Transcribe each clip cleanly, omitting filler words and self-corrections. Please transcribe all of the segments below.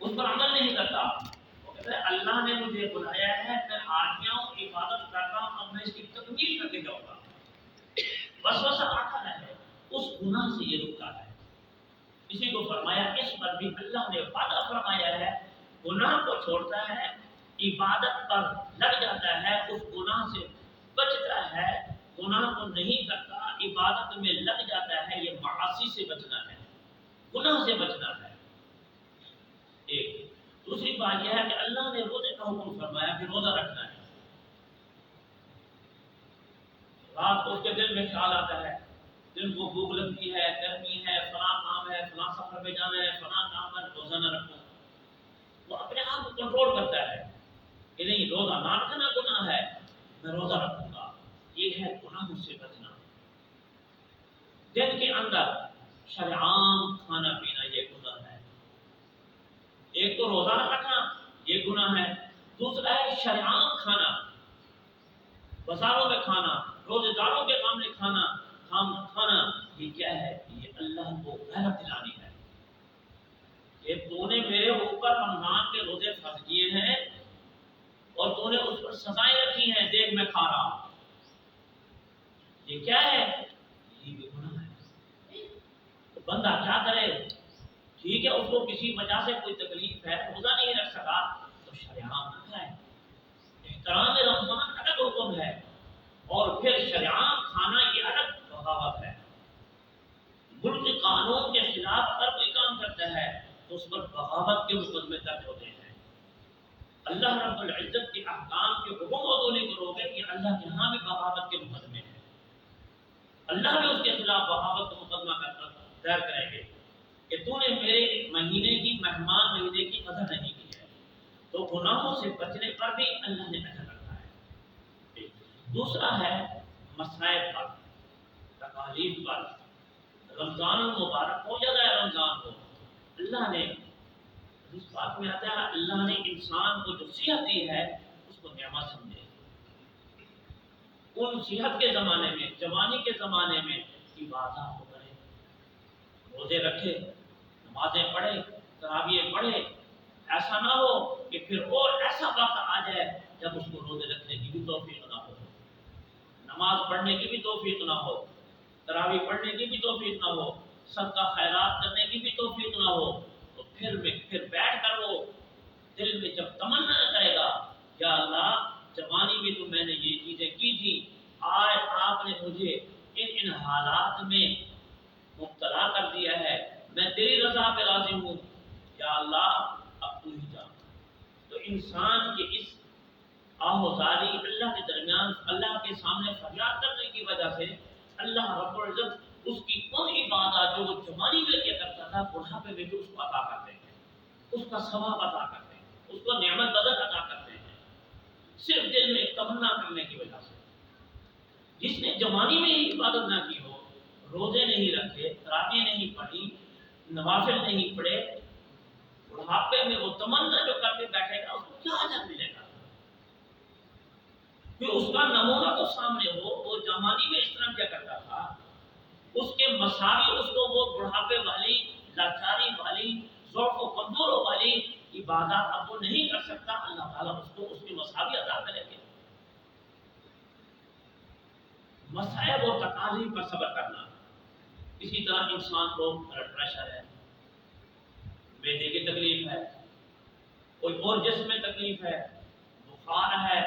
اس پر عمل نہیں کرتا، وہ کہتا ہے اللہ نے مجھے بلایا ہے، میں آدمیوں عبادت کر رہا ہوں، اب میں اس کی تکمیل کر کے جاؤں گا، وسوسہ آتا ہے، اس گناہ سے یہ رکتا ہے۔ اسی کو فرمایا اس پر بھی اللہ نے وعدہ فرمایا ہے، گناہ کو چھوڑتا ہے، عبادت پر لگ جاتا ہے، اس گناہ سے بچتا ہے، گناہ کو نہیں کرتا، عبادت میں لگ جاتا ہے، یہ معاصی سے بچنا ہے، گناہ سے بچنا ہے۔ ایک دوسری بات یہ ہے کہ اللہ نے روزے کا حکم فرمایا کہ روزہ رکھنا ہے۔ رات کو اس کے دل میں خیال آتا ہے، دن کو بھوک لگتی ہے، گرمی ہے، فلاں کام ہے، فلاں سفر میں جانا ہے، فلاں کام ہے، روزہ نہ رکھوں، وہ اپنے آپ کو کنٹرول کرتا ہے کہ نہیں، روزہ نہ رکھنا گناہ ہے، میں روزہ رکھوں گا۔ یہ ہے گناہوں سے بچنا۔ دن کے اندر شرعام کھانا پینا یہ گناہ ہے۔ ایک تو روزہ نہ رکھنا یہ گناہ ہے، دوسرا ہے شرعام کھانا، بازاروں میں کھانا، روزے داروں کے سامنے کھانا، یہ کیا ہے؟ یہ اللہ کو غیرت دلانی ہے کہ تو نے میرے اوپر رمضان کے روزے فرض کیے ہیں اور تو نے اس پر سزائیں رکھی ہیں، دیکھ میں کھا رہا ہوں، یہ کیا ہے؟ یہ بھی گناہ ہے۔ تو بندہ کیا کرے؟ ٹھیک ہے، اس کو کسی وجہ سے کوئی تکلیف ہے، روزہ نہیں رکھ سکا تو شرعام نہ کھائے۔ احترام رمضان الگ حکم ہے اور پھر شرعام کھانا یہ الگ بغاوت ہے۔ ملک قانون کے خلاف اگر کوئی کام کرتا ہے تو اس پر بغاوت کے مقدمے درج ہوتے ہیں۔ اللہ رب العزت کے احکام کے حکم کو نہیں کرو گے، یہ اللہ کے ہاں بھی بغاوت کے مقدمے ہیں، اللہ بھی اس کے خلاف بغاوت کا مقدمہ دائر کریں گے کہ تو نے میرے مہینے کی، مہمان مہینے کی قدر نہیں کی ہے۔ تو گناہوں سے بچنے پر بھی اللہ نے اجر رکھا ہے۔ دوسرا ہے مصائب پر، تکالیف پر۔ رمضان المبارک ہو یا غیر رمضان ہو، اللہ نے اس بات میں آتا ہے اللہ نے انسان کو جو صحت دی ہے اس کو نعمت سمجھے۔ ان صحت کے زمانے میں، جوانی کے زمانے میں عبادات کو کرے، روزے رکھے، نمازیں پڑھے، تراویح پڑھے۔ ایسا نہ ہو کہ پھر اور ایسا وقت آ جائے جب اس کو روزے رکھنے کی بھی توفیق نہ ہو، نماز پڑھنے کی بھی توفیق نہ ہو، تراویح پڑھنے کی بھی توفیق نہ ہو، صدقہ خیرات کرنے کی بھی توفیق نہ ہو، تو پھر بیٹھ کر وہ دل میں جب تمنا کرے گا، یا اللہ جوانی میں تو میں نے یہ چیزیں کی تھی، آج آپ نے مجھے ان حالات میں مبتلا کر دیا ہے، میں تیری رضا پہ راضی ہوں، یا اللہ اب تو ہی جان۔ تو انسان کے اس آہوزاری اللہ کے درمیان، اللہ کے سامنے فریاد کرنے کی وجہ سے اللہ رب العزت اس کی ان عبادات جو وہ جوانی میں کیا کرتا تھا، بڑھاپے میں بھی اس کو عطا کرتے ہیں، اس کا ثواب عطا کرتے ہیں، اس کو نعمت بدل عطا کرتے ہیں، صرف دل میں تمنا کرنے کی وجہ سے۔ جس نے جوانی میں ہی عبادت نہ کی ہو، روزے نہیں رکھے، تراویح نہیں پڑھی، نوافل نہیں پڑھے، بڑھاپے میں وہ تمنا جو کر کے بیٹھے گا اس کو کیا اجر ملے گا؟ کہ اس کا نمونہ تو سامنے ہو، وہ جوانی میں اس طرح کیا کرتا تھا، اس کے مساوی اس کو وہ بڑھاپے والی، لاچاری والی، ضعف و کمزوروں والی عبادات اب وہ نہیں کر سکتا، اللہ تعالیٰ اس کو اس کی مساوی عطا کریں گے۔ مصائب اور تکالیف پر صبر کرنا۔ اسی طرح انسان کو بلڈ پریشر ہے، معدے کی تکلیف ہے، کوئی اور جسم میں تکلیف ہے، بخار ہے،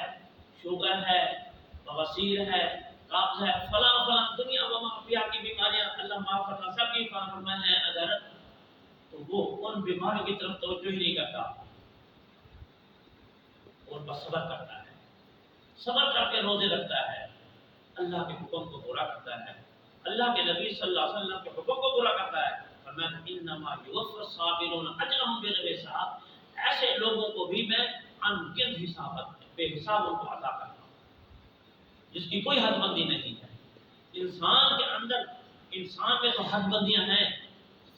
شوگر ہے، بواسیر ہے، قبض ہے، فلاں دنیا و مافیا کی بیماریاں، اللہ معاف کرنا، سب کی فرما ہے اگر، تو وہ ان بیماریوں کی طرف توجہ ہی نہیں کرتا اور بس صبر کرتا ہے، صبر کر کے روزے رکھتا ہے، اللہ کے حکم کو پورا کرتا ہے، اللہ کے نبی صلی اللہ علیہ وسلم کے حکم کو پورا کرتا ہے۔ فرمایا انما یوفى الصابرون اجرهم بغیر حساب، ایسے لوگوں کو بھی میں انگنت حساب بے حساب ان کو عطا کرتا ہوں، جس کی کوئی حد بندی نہیں ہے۔ انسان کے اندر، انسان میں تو حد بندیاں ہیں،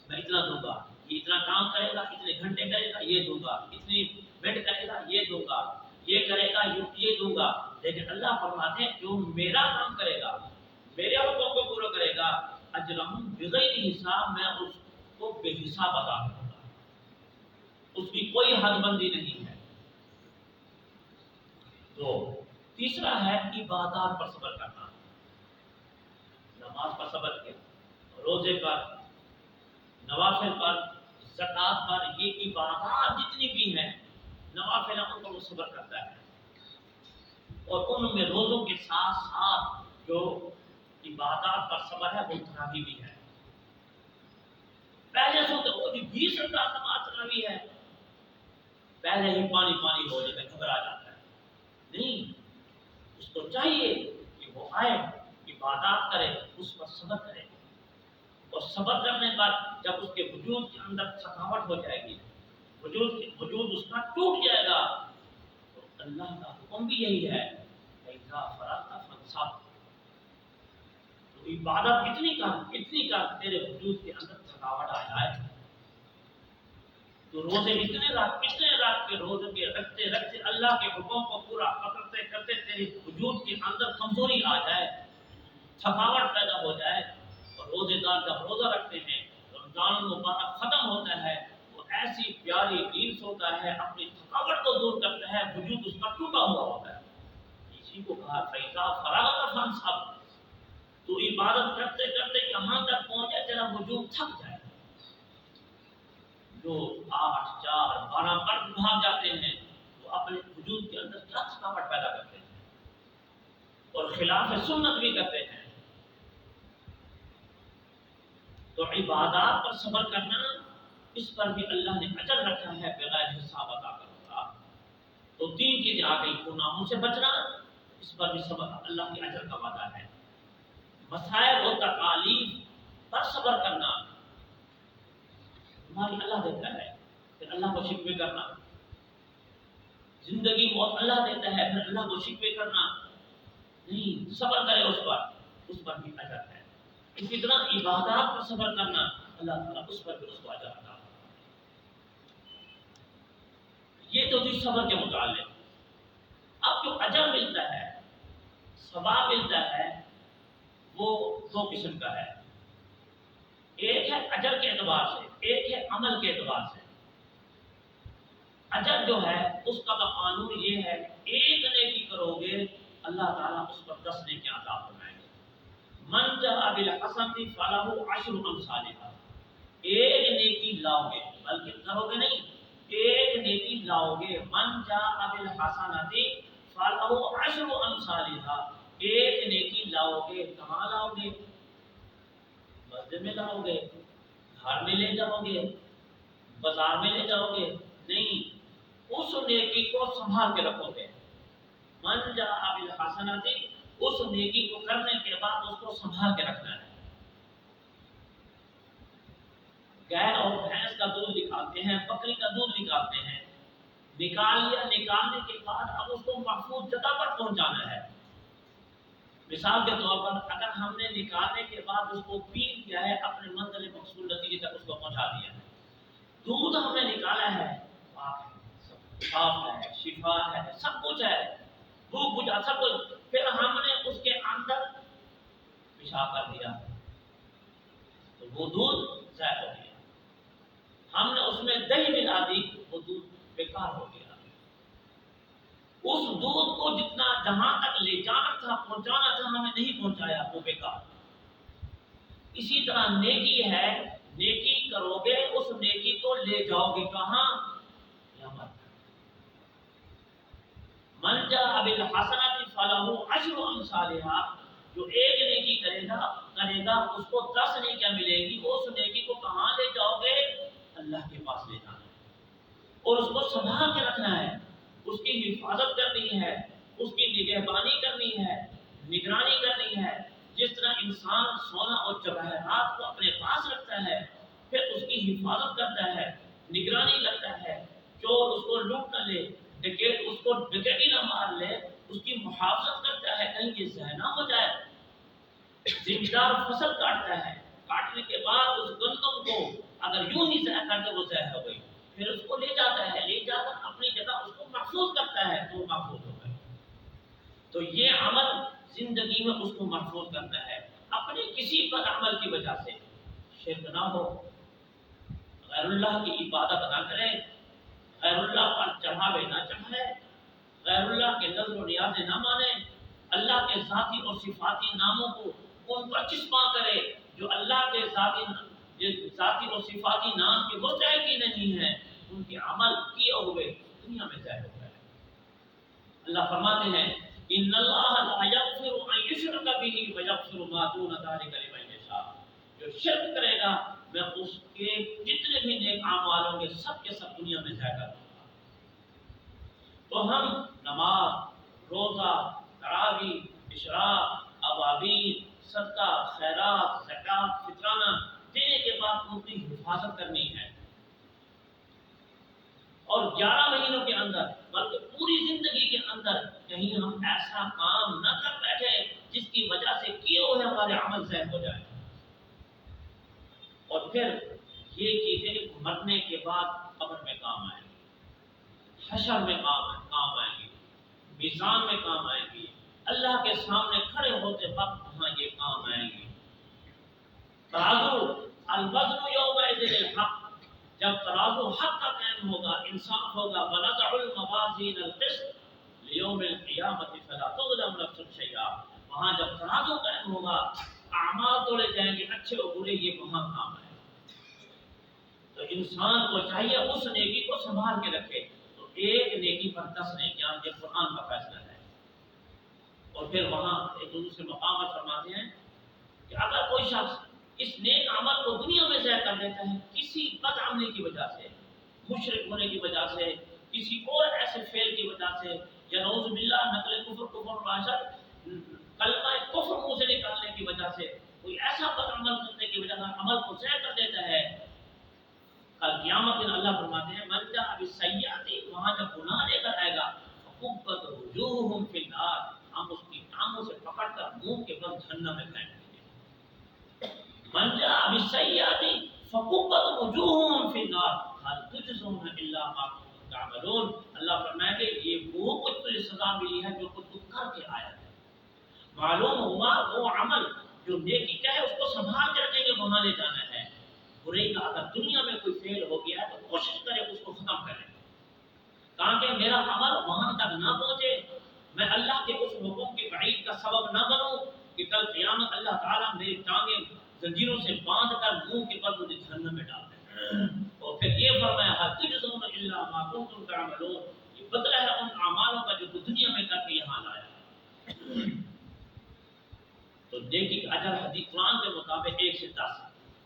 میں اتنا دوں گا، یہ اتنا کام کرے گا، اتنے گھنٹے کرے گا یہ دوں گا، اتنی منٹ کرے گا یہ دوں گا، یہ کرے گا یہ دوں گا۔ لیکن اللہ فرماتے ہیں جو میرا کام کرے گا، میرے حکم کو پورا کرے گا، اجرہم بغیر حساب، میں اس کو بے حساب عطا کروں گا۔ اس کی کوئی حد بندی نہیں ہے۔ تو تیسرا ہے عبادات پر صبر کرنا، نماز پر صبر کیا، روزے پر، نوافل پر، زکوٰۃ پر، یہ عبادات جتنی بھی ہیں نوافل ان پر وہ صبر کرتا ہے، اور ان میں روزوں کے ساتھ ساتھ جو عبادات پر صبر ہے وہ تراویح بھی ہے۔ پہلے سو تو وہ 20 رکعت نماز تراویح ہے، پہلے ہی پانی پانی ہو جاتا ہے، گھبرا جاتا ہے۔ نہیں، اس کو چاہیے کہ وہ آئے، عبادات کرے، اس پر صبر کرے، اور صبر کرنے پر جب اس کے وجود کے اندر تھکاوٹ ہو جائے گی، وجود اس کا ٹوٹ جائے گا، تو اللہ کا حکم بھی یہی ہے فَإِذَا فَرَغْتَ فَانصَبْ، تو عبادت اتنی کر تیرے وجود کے اندر تھکاوٹ آ جائے۔ تو روزے اتنے رات کے روزے کے رکھتے اللہ کے حکم کو پورا کرتے تیرے وجود کے اندر کمزوری آ جائے، تھکاوٹ پیدا ہو جائے، اور روزے دار جب روزہ رکھتے ہیں، رمضان المبارک ختم ہوتا ہے، وہ ایسی پیاری نیند سوتا ہے، اپنی تھکاوٹ کو دور کرتا ہے، وجود اس کا ٹوٹا ہوا ہوتا ہے۔ اسی کو کہا فَإِذَا فَرَغْتَ فَانصَبْ، تو عبادت کرتے کرتے یہاں تک پہنچے تیرا وجود تھک جائے۔ جو 8، 4، 12 پر بھاگ جاتے ہیں وہ اپنے وجود کے اندر کیا تھکاوٹ پیدا کرتے ہیں، اور خلاف سنت بھی کرتے ہیں۔ تو عبادات پر صبر کرنا، اس پر بھی اللہ نے اجر رکھا ہے بغیر حساب عطا کرتا۔ تو 3 چیزیں آ گئی، گناہوں سے بچنا، اس پر بھی صبر اللہ کے اجر کا وعدہ ہے، مسائل و تکالیف پر صبر کرنا، ہماری اللہ دیتا ہے، پھر اللہ کو شکوے کرنا، زندگی موت اللہ دیتا ہے، پھر اللہ کو شکوے کرنا نہیں، صبر کرے اس پر بھی اجر ہے۔ اسی طرح عبادات پر صبر کرنا، اللہ تعالیٰ اس پر بھی اس کو اجر عطا۔ یہ تو تھی صبر کے متعلق۔ اب جو اجر ملتا ہے، ثواب ملتا ہے، وہ 2 قسم کا ہے، ایک ہے اجر کے اعتبار سے، ایک ہے عمل کے اعتبار سے۔ اجر جو ہے اس کا قانون یہ ہے، ایک نیکی کرو گے اللہ تعالیٰ اس پر 10 نیکیاں عطا فرمائیں گے۔ من جاء بالحسنۃ فلہ 10 امثالھا، ایک نیکی لاؤ گے، بلکہ کرو گے نہیں، ایک نیکی لاؤ گے، من جاء بالحسنۃ فلہ 10 امثالھا، ایک نیکی لاؤ گے، کہاں لاؤ گے؟ مسجد میں لاؤ گے، گھر میں لے جاؤ گے، بازار میں لے جاؤ گے؟ نہیں، اس نیکی کو سنبھال کے رکھو گے۔ من جاء بالحسنۃ، اس نیکی کو کرنے کے بعد اس کو سنبھال کے رکھنا ہے۔ گائے اور بھینس کا دودھ نکالتے ہیں، بکری کا دودھ نکالتے ہیں، نکال لیا، نکالنے کے بعد اب اس کو محفوظ جگہ پر پہنچانا ہے۔ مثال کے طور پر اگر ہم نے نکالنے کے بعد اس کو پی لیا ہے، اپنے منزل مقصود نتیجے تک اس کو پہنچا دیا ہے، دودھ ہم نے نکالا ہے، صاف ہے، شفا ہے، سب کچھ ہے، بھوک بجھا سب کچھ، پھر ہم نے اس کے اندر پیشاب کر دیا تو وہ دودھ ضائع ہو گیا۔ ہم نے اس میں دہی ملا دی، وہ دودھ بیکار ہو گیا۔ اس دودھ کو جتنا جہاں تک لے جانا تھا، پہنچانا تھا، ہمیں نہیں پہنچایا، وہ بیکار۔ اسی طرح نیکی ہے، نیکی کرو گے، اس نیکی کو لے جاؤ گے کہاں؟ قیامت۔ من جاء بالحسنۃ فلہ 10 امثالھا، جو ایک نیکی کرے گا اس کو 10 نیکیاں ملے گی۔ اس نیکی کو کہاں لے جاؤ گے؟ اللہ کے پاس لے جانا ہے، اور اس کو سنبھال کے رکھنا ہے، اس کی حفاظت کرنی ہے، اس کی نگہبانی کرنی ہے، نگرانی کرنی ہے۔ جس طرح انسان سونا اور جواہرات کو اپنے پاس رکھتا ہے، پھر اس کی حفاظت کرتا ہے، نگرانی کرتا ہے، چور اس کو لوٹ نہ لے، ڈکیٹ اس کو ڈکیٹی نہ مار لے، اس کی محافظت کرتا ہے کہیں یہ ضائع نہ ہو جائے۔ زمیندار فصل کاٹتا ہے، کاٹنے کے بعد اس گندم کو اگر یوں ہی ضائع کر دے وہ ضائع ہو گئی، پھر اس کو لے جاتا ہے، لے جا کر اپنی جگہ اس کو محفوظ کرتا ہے تو وہ محفوظ ہو گئی۔ تو یہ عمل زندگی میں اس کو محفوظ کرتا ہے، اپنے کسی پر عمل کی وجہ سے شرک نہ ہو، غیر اللہ کی عبادت نہ کرے، غیر اللہ پر چڑھاوے نہ چڑھائے، غیر اللہ کے نظر و نیازیں نہ مانے، اللہ کے ذاتی اور صفاتی ناموں کو ان پر چسپاں کرے جو اللہ کے ذاتی اور صفاتی نام کے مستحق ہی نہیں ہیں، ان کے عمل کیے ہوئے دنیا میں ظاہر ہو گئے۔ اللہ فرماتے ہیں ان اللہ لا یغفر ان یشرک به ویغفر ما دون ذلک لمن یشاء، جو شرک کرے گا میں اس کے جتنے بھی نیک اعمال ہوں گے سب کے سب دنیا میں ضائع کر دوں گا۔ تو ہم نماز، روزہ، تراویح، اشراق، اوابین، صدقہ، خیرات، زکوٰۃ، فطرانہ دینے کے بعد ان کی حفاظت کرنی ہے، اور 11 مہینوں کے اندر بلکہ پوری زندگی کے اندر کہیں ہم ایسا کام نہ کر بیٹھے جس کی وجہ سے کیے ہوئے ہمارے عمل ضائع ہو جائے۔ اور پھر یہ چیزیں مرنے کے بعد قبر میں کام آئیں گی، حشر میں کام آئیں گی، میزان میں کام آئیں گی، اللہ کے سامنے کھڑے ہوتے وقت وہاں یہ کام آئیں گی۔ ترازو الوزن یومئذ الحق، جب ترازو حق کا قائم ہوگا، انصاف ہوگا، ونضع الموازین القسط لیوم القیامۃ فلا تظلم نفس شیئا، وہاں جب ترازو قائم ہوگا اعمال تولے جائیں گے، اچھے اور برے، یہ وہاں کام ہے۔ تو انسان کو چاہیے اس نیکی کو سنبھال کے رکھے، تو ایک نیکی پر 10 نیکیاں، یہ قرآن کا فیصلہ ہے۔ اور پھر وہاں ایک دوسرے مقام پر فرماتے ہیں کہ اگر کوئی شخص اس نیک عمل کو دنیا میں ضائع کر دیتا ہے کسی بد عملی کی وجہ سے، مشرک ہونے کی وجہ سے، کسی اور ایسے فعل کی وجہ سے، یا نعوذ باللہ نقل کفر وحشت، کلمہ کفر منہ سے نکالنے کی وجہ سے، کوئی ایسا بد عمل کرنے کی وجہ سے عمل کو ضائع کر دیتا ہے، کل قیامت میں اللہ فرماتے ہیں من جاء بالسیئۃ، وہاں جب گناہ لے کر آئے گا فکبت وجوہہم فی النار، ہم اس کی ٹانگوں سے پکڑ کر منہ کے بل جہنم میں پھینک دیں گے۔ من جاء بالسیئۃ فکبت وجوہہم فی النار هل تجزون الا ما کنتم تعملون، اللہ فرمائے کہ یہ وہ کچھ تجھے سزا ملی ہے جو کچھ تو کر کے آیا ہے۔ معلوم ہوا وہ عمل جو نیکی کا ہے اس کو سنبھال کے رکھیں گے، وہاں لے جانا ہے۔ برائی کا اگر دنیا میں کوئی فعل ہو گیا ہے تو کوشش کرے اس کو ختم کریں، تاکہ میرا عمل وہاں تک نہ پہنچے، میں اللہ کے اس حکم کے بعید کا سبب نہ بنوں کہ کل قیامت اللہ تعالیٰ میری ٹانگیں زنجیروں سے باندھ کر منہ کے بل مجھے جہنم میں ڈال دیں۔ اور پھر یہ فرمایا ہل تجزون الا ما کنتم تعملون، یہ بدلہ ہے ان اعمالوں کا جو دنیا میں کر کے یہاں لایا۔ تو نیکی کا اجر حدیث قرآن کے مطابق 1 سے 10،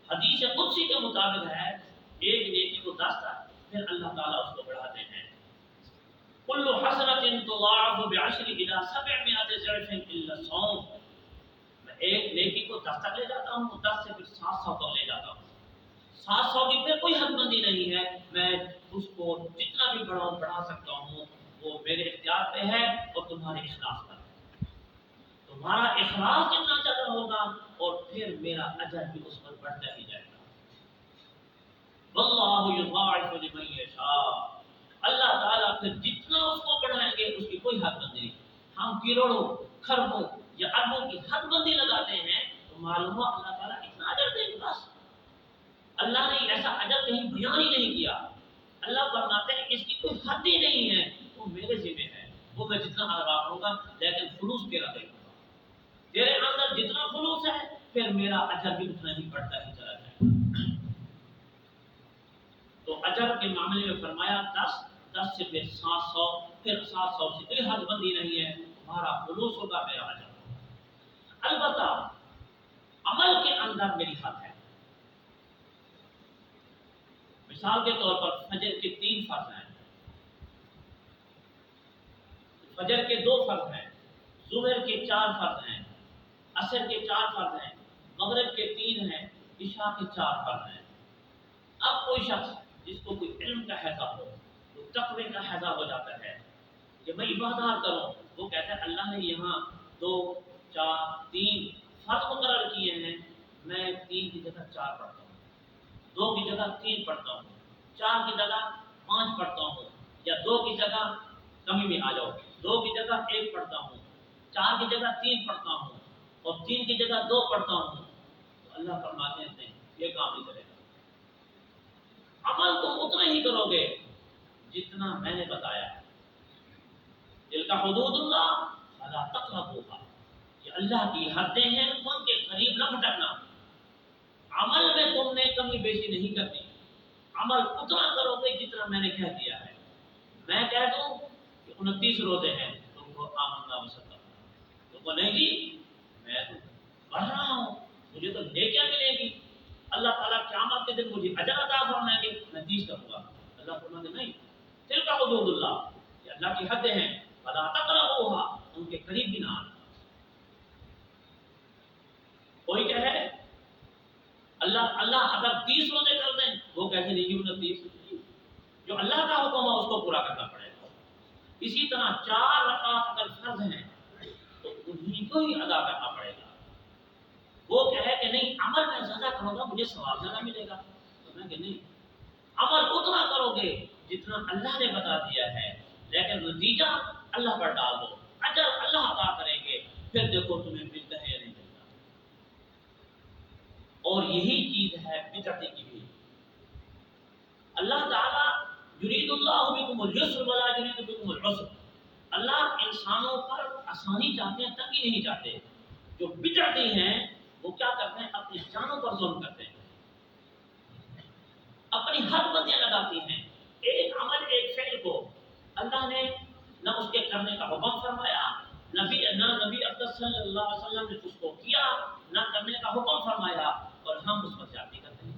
حدیث قدسی کے مطابق ہے ایک نیکی کو 10 تھا، پھر اللہ تعالیٰ اس کو بڑھاتے ہیں۔ کل حسنۃ تضاعف بعشر الى 700 ضعف الا الصوم، میں ایک نیکی کو 10 تک لے جاتا ہوں، 10 سے پھر 700 تک لے جاتا ہوں، 700 کی پھر کوئی حد بندی نہیں ہے، میں اس کو جتنا بھی بڑھا سکتا ہوں، وہ میرے اختیار پہ ہے اور تمہارے اخلاص پر ہے۔ تمہارا اخلاص جتنا زیادہ ہوگا اور پھر میرا اجر بھی اس پر بڑھتا ہی جائے گا۔ واللہ یضاعف لمن یشاء، اللہ تعالیٰ پھر جتنا اس کو بڑھائیں گے اس کی کوئی حد بندی نہیں۔ ہم کروڑوں، کھربوں یا اربوں کی حد بندی لگاتے ہیں تو معلوم ہوا اللہ تعالیٰ اتنا اجر دے گا، بس اللہ نے ایسا اجر کہیں بیان ہی نہیں کیا۔ اللہ فرماتے ہیں اس کی کوئی حد ہی نہیں ہے، وہ میرے ذمہ ہے، وہ میں جتنا عطا کروں گا، لیکن خلوص تیرا دے گا، تیرے اندر جتنا خلوص ہے پھر میرا اجر بھی اتنا ہی بڑھتا ہی چلا جائے گا۔ تو اجر کے معاملے میں فرمایا 10 سے پھر 700، پھر 700 سے کوئی حد بندی نہیں ہے، تمہارا خلوص ہوگا میرا اجر ہوگا۔ البتہ عمل کے اندر میری حد ہے۔ مثال کے طور پر فجر کے 3 فرض ہیں، فجر کے 2 فرض ہیں، ظہر کے 4 فرض ہیں، عصر کے 4 فرض ہیں، مغرب کے 3 ہیں، عشاء کے 4 فرض ہیں۔ اب کوئی شخص جس کو کوئی علم کا حیضہ ہو، تو تقوی کا حیضہ ہو جاتا ہے کہ میں عبادات کروں، وہ کہتا ہے اللہ نے یہاں 2، 4، 3 فرض مقرر کیے ہیں، میں 3 کی جگہ 4 پڑھتا ہوں، 2 کی جگہ 3 پڑھتا ہوں، 4 کی جگہ 5 پڑھتا ہوں، یا 2 کی جگہ کمی میں آ جاؤ، 2 کی جگہ 1 پڑھتا ہوں، 4 کی جگہ 3 پڑھتا ہوں، اور 3 کی جگہ 2 پڑھتا ہوں، تو اللہ فرماتے ہیں نہیں، یہ کام نہیں کرے گا۔ عمل تم اتنا ہی کرو گے جتنا میں نے بتایا ہے. تلک حدود اللہ فلا تقربوها، یہ اللہ کی حدیں ہیں، ان کے قریب نہ بھٹکنا. عمل میں تم نے کمی بیشی نہیں کرنی، عمل اتنا کرو گے جتنا میں نے کہہ دیا ہے. میں کہہ دوں کہ 29 روزے ہیں، تم کو آمنا وصدق، تم کو نہیں جی میں تو پڑھ رہا ہوں، مجھے تو نیکیاں ملے گی، اللہ تعالیٰ قیامت کے دن مجھے اجر عطا فرمائیں گے، میں 30 کروں گا. اللہ فرماتے نہیں، تلک حدود اللہ، یہ اللہ کی حدیں ہیں، فلا تقربوها، ان کے قریب بھی نہ آنا. کوئی کہے اللہ اگر 30 روزے کر دیں، وہ کہتے نہیں 29، جو اللہ کا حکم ہے اس کو پورا کرنا پڑے گا. اسی طرح 4 رکعت اگر فرض ہیں تو انہیں کو ہی ادا کرنا پڑے گا. وہ کہے کہ نہیں عمل میں زیادہ کروں گا مجھے ثواب زیادہ ملے گا، تو میں کہ نہیں، عمل اتنا کرو گے جتنا اللہ نے بتا دیا ہے، لیکن نتیجہ اللہ پر ڈال دو، اجر اللہ عطا کریں گے، پھر دیکھو تمہیں ملتا ہے یا نہیں ملتا. اور یہی چیز ہے بدعت کی بھی. اللہ تعالیٰ یرید اللہ بکم اليسر ولا یرید بکم العسر، اللہ انسانوں پر آسانی چاہتے ہیں، تنگی نہیں چاہتے. جو بدعتی ہیں وہ کیا کرتے ہیں، اپنی جانوں پر ظلم کرتے ہیں، اپنی حد بندیاں لگاتی ہیں. ایک عمل ایک فعل کو اللہ نے نہ اس کے کرنے کا حکم فرمایا، نبی اقدس صلی اللہ علیہ وسلم نے اس کو کیا، نہ کرنے کا حکم فرمایا، اور ہم اس پر زیادتی کرتے ہیں.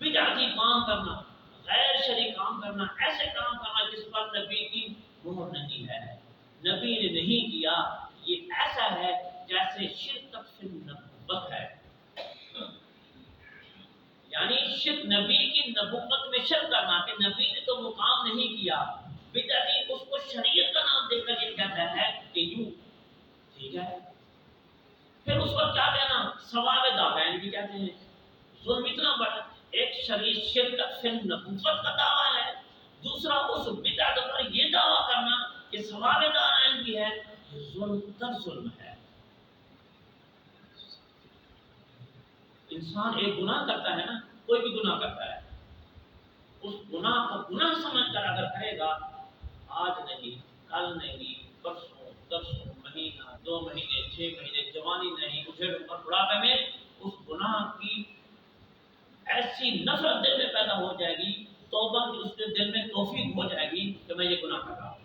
بدعتی کام کرنا، غیر شرعی کام کرنا، ایسے کام کرنا جس پر نبی کی مہر نہیں ہے، نبی نے نہیں کیا، یہ ایسا ہے جیسے شرک فی النبوت ہے. یعنی شرک نبی کی نبوت میں شرک کرنا کہ نبی نے تو وہ کام نہیں کیا. بدعتی اس کو شریعت کا نام دے کر یہ کہتا ہے کہ یوں ٹھیک ہے، پھر اس پر کیا کہنا، ثواب دارین بھی کہتے ہیں. ظلم اتنا بڑا، ایک شرک فی النبوت کا دعویٰ ہے، دوسرا اس بدعت پر یہ دعویٰ کرنا کہ ثواب دارین بھی ہے. یہ ظلم در ظلم ہے. انسان ایک گناہ کرتا ہے نا، کوئی بھی گناہ کرتا ہے، اس گناہ کو گناہ سمجھ کر اگر کرے گا، آج نہیں، کل نہیں، پرسوں، ترسوں، مہینہ، 2 مہینے، 6 مہینے، جوانی نہیں، اٹھے عمر بڑھاپے میں اس گناہ کی ایسی نفرت دل میں پیدا ہو جائے گی، توبہ کی اس کے دل میں توفیق ہو جائے گی کہ میں یہ گناہ کر رہا ہوں.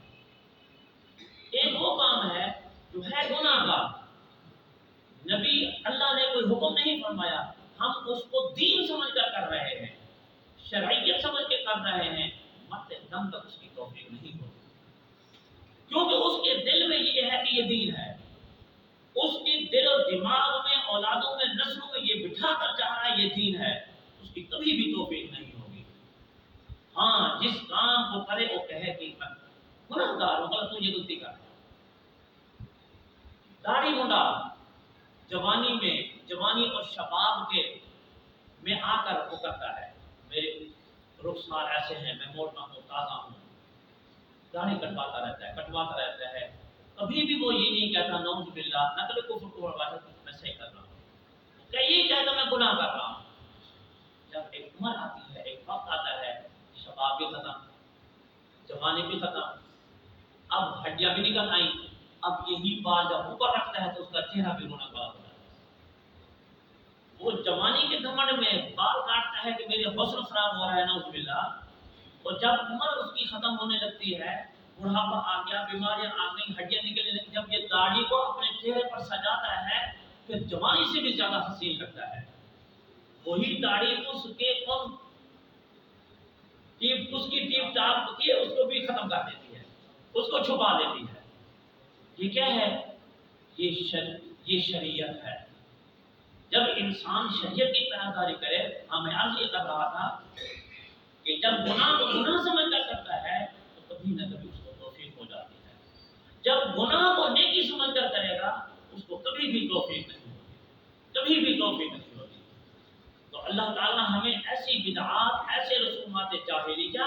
ایک وہ کام ہے جو ہے گناہ کا، نبی اللہ نے کوئی حکم نہیں فرمایا، ہم اس کو دین سمجھ کر رہے ہیں، شرعیت سمجھ کے کر رہے ہیں، مرتے دم تک اس کی توفیق نہیں ہوگی. کیونکہ اس کے دل میں یہ ہے کہ یہ دین ہے، اس کے دل و دماغ میں، اولادوں میں، نسلوں میں یہ بٹھا کر چاہ رہا ہے یہ دین ہے، اس کی کبھی بھی توفیق نہیں ہوگی. ہاں جس کام کو کرے وہ کہے کہ میں گناہ گار ہوں، غلط ہوں، یہ غلطی کر رہا ہوں. داڑھی منڈا جوانی اور شباب کے میں آ کر وہ کرتا ہے، میرے رخسار ایسے ہیں، میں موٹا ہوں، تازہ ہوں، داڑھی کٹواتا رہتا ہے. کبھی بھی وہ یہ نہیں کہتا نعوذ باللہ، نقل کفر کو میں صحیح کر رہا ہوں، کہ یہ کہتا میں گناہ کر رہا ہوں. جب ایک عمر آتی ہے، ایک وقت آتا ہے، شباب بھی ختم، جوانی بھی ختم، اب ہڈیاں بھی نکل آئیں، اب یہی بال جب اوپر رکھتا ہے تو اس کا چہرہ بھی رونا پڑا ہوتا ہے. وہ جوانی کے گھمنڈ میں بال کاٹتا ہے کہ میرے حسن خراب ہو رہا ہے نعوذ باللہ، اور جب عمر اس کی ختم ہونے لگتی ہے، بڑھاپا آ گیا، بیماریاں آ گئی، ہڈیاں نکلنے لگی، جب یہ داڑھی کو اپنے چہرے پر سجاتا ہے پھر جوانی سے بھی زیادہ حسین لگتا ہے. وہی داڑھی اس کی ٹیپ ٹاپ ہوتی ہے، اس کو بھی ختم کر دیتی ہے، اس کو چھپا دیتی ہے. یہ کیا ہے؟ یہ شریعت ہے. جب انسان شریعت کی پاسداری کرے، میں عرض یہ کر رہا تھا کہ جب گناہ کو گناہ سمجھ کر کرتا ہے تو کبھی نہ کبھی اس کو توفیق ہو جاتی ہے. جب گناہ کو نیکی سمجھ کر کرے گا اس کو کبھی بھی توفیق نہیں ہوگی، کبھی بھی توفیق نہیں ہوگی. تو اللہ تعالیٰ ہمیں ایسی بدعات، ایسے رسومات جاہلیہ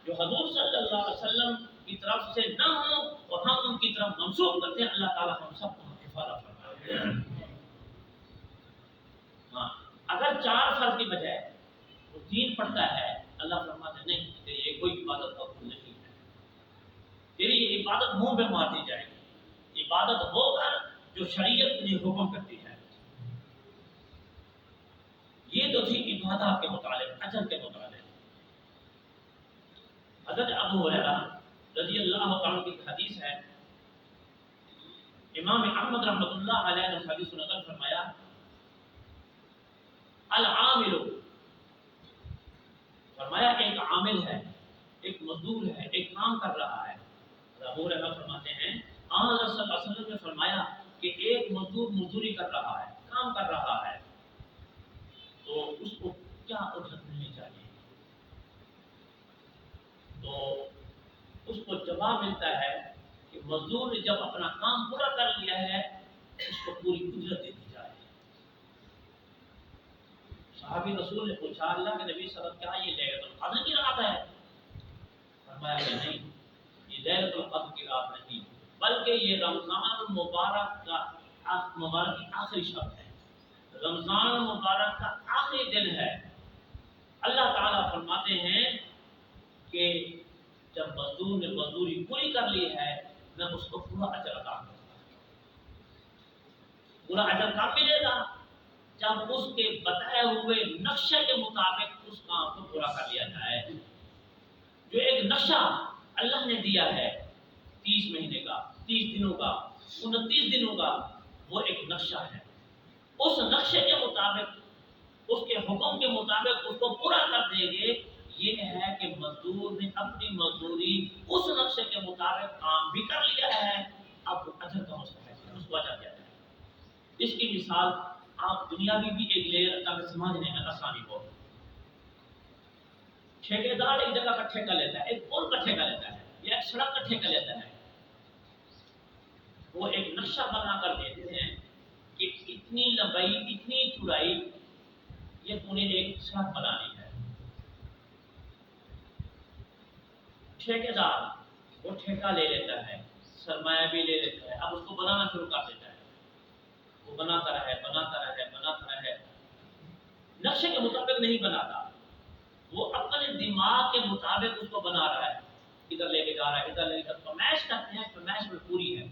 جو حضور صلی اللہ علیہ وسلم کی طرف سے نہ ہوں اور ہم ان کی طرف منسوخ کرتے ہیں، اللہ تعالیٰ ہم سب کو حفاظت فرمائے. ہاں اگر 4 فرض کی بجائے وہ 3 پڑھتا ہے، اللہ فرماتے نہیں، تیری عبادت منہ پہ مار دی جائے گی، عبادت وہ کر جو شریعت تجھے حکم کرتی ہے۔ یہ تو تھی عبادات کے متعلق، اجر کے متعلق۔ حضرت ابو ہریرہ رضی اللہ تعالیٰ کی حدیث ہے، امام احمد رحمۃ اللہ علیہ نے حدیث نقل فرمایا، العامل، فرمایا ایک عامل ہے، ایک مزدور ہے، ایک کام کر رہا ہے۔ ابو ہریرہ فرماتے ہیں آن صلی اللہ علیہ وسلم نے فرمایا کہ ایک مزدور مزدوری کر رہا ہے، کام کر رہا ہے، تو اس کو کیا اجرت ملنی چاہیے؟ تو اس کو جواب ملتا ہے کہ مزدور نے جب اپنا کام پورا کر لیا ہے اس کو پوری اجرت دے دی جائے۔ صحابی رسول نے پوچھا اللہ کے نبی صلی اللہ علیہ وسلم کیا یہ لیلۃ القدر کی رات ہے؟ فرمایا کہ نہیں، یہ لیلۃ القدر کی رات نہیں، بلکہ یہ رمضان المبارک کا مبارک کی آخری شب ہے، رمضان المبارک کا آخری دن ہے۔ اللہ تعالیٰ فرماتے ہیں کہ جب مزدور نے مزدوری پوری کر لی ہے میں اس کو پورا اجر عطا کروں گا۔ پورا اجر کب ملے گا؟ جب اس کے بتائے ہوئے نقشے کے مطابق اس کام کو پورا کر لیا جائے۔ جو ایک نقشہ اللہ نے دیا ہے 30 مہینے کا، 30 دنوں کا، 29 دنوں کا، وہ ایک نقشہ ہے۔ اس نقشے کے مطابق، اس کے حکم کے مطابق اس کو پورا کر دیں گے۔ یہ ہے کہ مزدور نے اپنی مزدوری اس نقشے کے مطابق کام بھی کر لیا ہے، اب وہ اجر کا مستحق ہے، اس کو اجر دیا جائے۔ اس کی مثال آپ دنیاوی بھی ایک لے تاکہ سمجھنے میں آسانی ہو۔ ٹھیکیدار ایک جگہ کا ٹھیکہ لیتا ہے، ایک پل کا ٹھیکہ لیتا ہے یا ایک سڑک کا ٹھیکہ لیتا ہے، وہ ایک نقشہ بنا کر دیتے ہیں کہ اتنی لمبائی، اتنی چوڑائی، یہ تو نے ایک سڑک بنانی ہے۔ ٹھیکیدار وہ ٹھیکہ لے لیتا ہے، سرمایہ بھی لے لیتا ہے، اب اس کو بنانا شروع کر دیتا ہے، وہ بناتا رہے، نقشے کے مطابق نہیں بناتا، وہ اپنے دماغ کے مطابق اس کو بنا رہا ہے، ادھر لے کے جا رہا ہے، ادھر لے کے فرمائش کرتے ہیں، فرمائش میں پوری ہے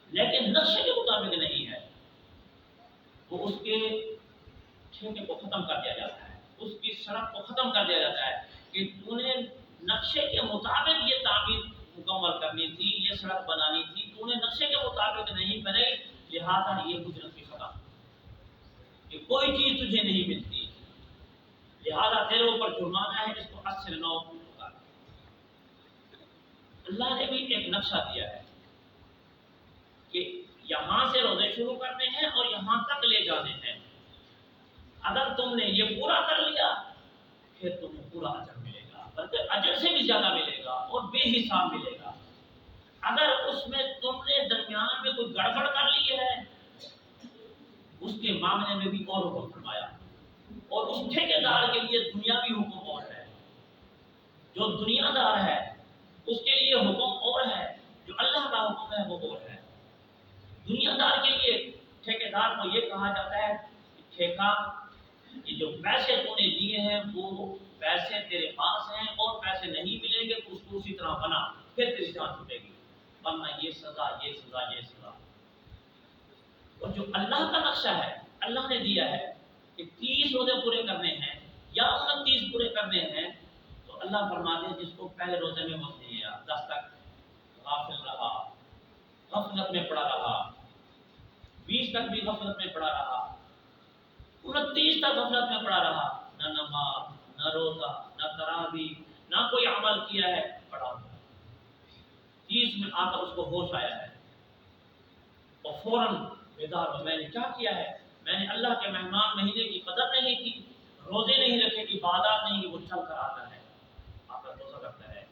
لیکن نقشے کے مطابق نہیں ہے، وہ اس کے ٹھیکے کو ختم کر دیا جاتا ہے، اس کی سڑک کو ختم کر دیا جاتا ہے کہ تو نے نقشے کے مطابق یہ تعمیر مکمل کرنی تھی، یہ سڑک بنانی تھی، تو نے نقشے کے مطابق نہیں بنائی، لہذا یہ اجرت بھی ختم، کہ کوئی چیز تجھے نہیں ملتی، لہذا تیرے اوپر جرمانہ ہے، اس کو 8 سے 9 ہوگا۔ اللہ نے بھی ایک نقشہ دیا ہے کہ یہاں سے روزے شروع کرنے ہیں اور یہاں تک لے جانے ہیں، اگر تم نے یہ پورا کر لیا پھر تمہیں پورا اجر ملے گا، بلکہ اجر سے بھی زیادہ ملے گا اور بے حساب ملے گا۔ اگر اس میں تم نے درمیان میں کوئی گڑبڑ کر لی ہے، اس کے معاملے میں بھی اور حکم فرمایا، اور اس ٹھیکیدار کے لیے دنیاوی حکم اور ہے، جو دنیا دار ہے اس کے لیے حکم اور ہے، جو اللہ کا حکم ہے وہ اور ہے۔ دنیا دار کے لیے ٹھیکیدار کو یہ کہا جاتا ہے کہ ٹھیکہ، یہ جو پیسے تو نے لیے ہیں وہ پیسے تیرے پاس ہیں اور پیسے نہیں ملیں گے تو اس کو اسی طرح بنا، پھر تیری جان چھوٹے گی، ورنہ یہ سزا، یہ سزا، یہ سزا۔ اور جو اللہ کا نقشہ ہے، اللہ نے دیا ہے کہ 30 روزے پورے کرنے ہیں یا 29 پورے کرنے ہیں، تو اللہ فرماتے ہیں جس کو پہلے روزے میں وقت نہیں ہے 10 تک غافل رہا، غفلت میں پڑا رہا، 20 تک بھی غفلت میں پڑا رہا، 29 تک غفلت میں پڑا رہا، نہ نماز، نہ روزہ، نہ تراویح، نہ کوئی عمل کیا ہے، پڑا ہوا، 30 میں آ کر اس کو ہوش آیا ہے اور فوراً بیدار ہو، میں نے کیا کیا ہے، میں نے اللہ کے مہمان مہینے کی قدر نہیں کی، روزے نہیں رکھے، عبادات نہیں کی، وہ چل کر آتا ہے، آ کر روزہ رکھتا ہے،